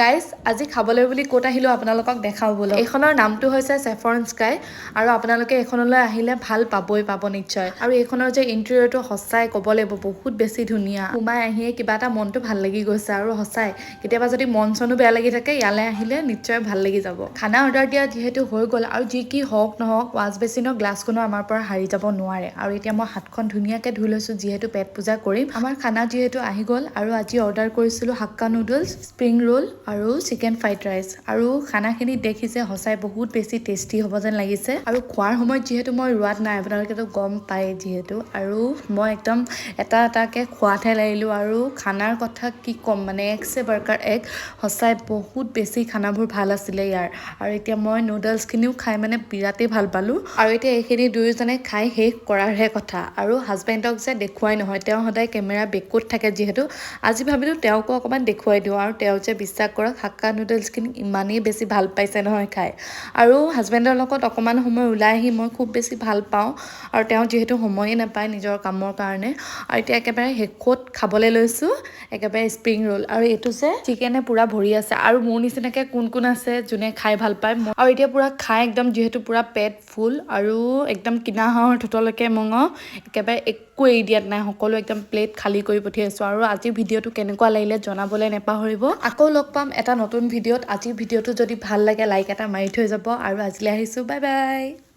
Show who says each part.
Speaker 1: Guys আজি খাবলৈ বুলি ক'ত আহিলোঁ আপোনালোকক দেখাওঁ বোলো। এইখনৰ নামটো হৈছে চেফৰন স্কাই আৰু আপোনালোকে এইখনলৈ আহিলে ভাল পাব নিশ্চয়। আৰু এইখনৰ যে ইণ্টেৰিয়ৰটো সঁচাই ক'ব লাগিব বহুত বেছি ধুনীয়া। সোমাই আহিয়ে কিবা এটা মনটো ভাল লাগি গৈছে আৰু সঁচাই কেতিয়াবা যদি মন চনো বেয়া লাগি থাকে ইয়ালৈ আহিলে নিশ্চয় ভাল লাগি যাব। খানা অৰ্ডাৰ দিয়া যিহেতু হৈ গ'ল আৰু যি কি হওক নহওক ৱাছ বেচিনৰ গ্লাছখনো আমাৰ পৰা হাৰি যাব নোৱাৰে। আৰু এতিয়া মই হাতখন ধুনীয়াকৈ ধুই লৈছোঁ যিহেতু পেট পূজা কৰিম। আমাৰ খানা যিহেতু আহি গ'ল আৰু আজি অৰ্ডাৰ কৰিছিলোঁ হাক্কা নুডলছ, স্প্ৰিং ৰোল আৰু চিকেন ফ্ৰাইড ৰাইচ। আৰু খানাখিনি দেখিছে সঁচাই বহুত বেছি টেষ্টি হ'ব যেন লাগিছে। আৰু খোৱাৰ সময়ত যিহেতু মই ৰোৱাত নাই আপোনালোকেতো গম পায় যিহেতু, আৰু মই একদম এটা এটাকৈ খোৱাতহে লাগিলোঁ। আৰু খানাৰ কথা কি ক'ম মানে একছে বাৰ্কাৰ এক, সঁচাই বহুত বেছি খানাবোৰ ভাল আছিলে ইয়াৰ। আৰু এতিয়া মই নুডলছখিনিও খাই মানে বিৰাটেই ভাল পালোঁ। আৰু এতিয়া এইখিনি দুয়োজনে খাই শেষ কৰাৰহে কথা। আৰু হাজবেণ্ডক যে দেখুৱাই নহয়, তেওঁ সদায় কেমেৰা বেকত থাকে যিহেতু আজি ভাবিলোঁ তেওঁকো অকণমান দেখুৱাই দিওঁ। আৰু তেওঁ যে বিশ্বাস কৰক হাক্কা নুডলছখিনি ইমানেই বেছি ভাল পাইছে নহয় খাই। আৰু হাজবেণ্ডৰ লগত অকণমান সময় ওলাই আহি মই খুব বেছি ভাল পাওঁ। আৰু তেওঁ যিহেতু সময়ে নাপায় নিজৰ কামৰ কাৰণে। আৰু এতিয়া একেবাৰে শেষত খাবলৈ লৈছোঁ একেবাৰে স্প্ৰিং ৰোল। আৰু এইটো যে চিকেনে পূৰা ভৰি আছে। আৰু মোৰ নিচিনাকৈ কোন আছে যোনে খাই ভাল পায়। আৰু এতিয়া পূৰা খাই একদম যিহেতু পূৰা পেট ফুল আৰু একদম কিনা হাঁহৰ ঠোঁটলৈকে মঙহ একেবাৰে একো এৰি দিয়াত নাই, সকলো একদম প্লেট খালী কৰি পঠিয়াইছোঁ। আৰু আজিৰ ভিডিঅ'টো কেনেকুৱা লাগিলে জনাবলৈ নেপাহৰিব। আকৌ লগ পাম এটা নতুন ভিডিঅ'ত। আজিৰ ভিডিঅ'টো যদি ভাল লাগে লাইক এটা মাৰি থৈ যাব। আৰু আজিলৈ আহিছোঁ, বাই বাই।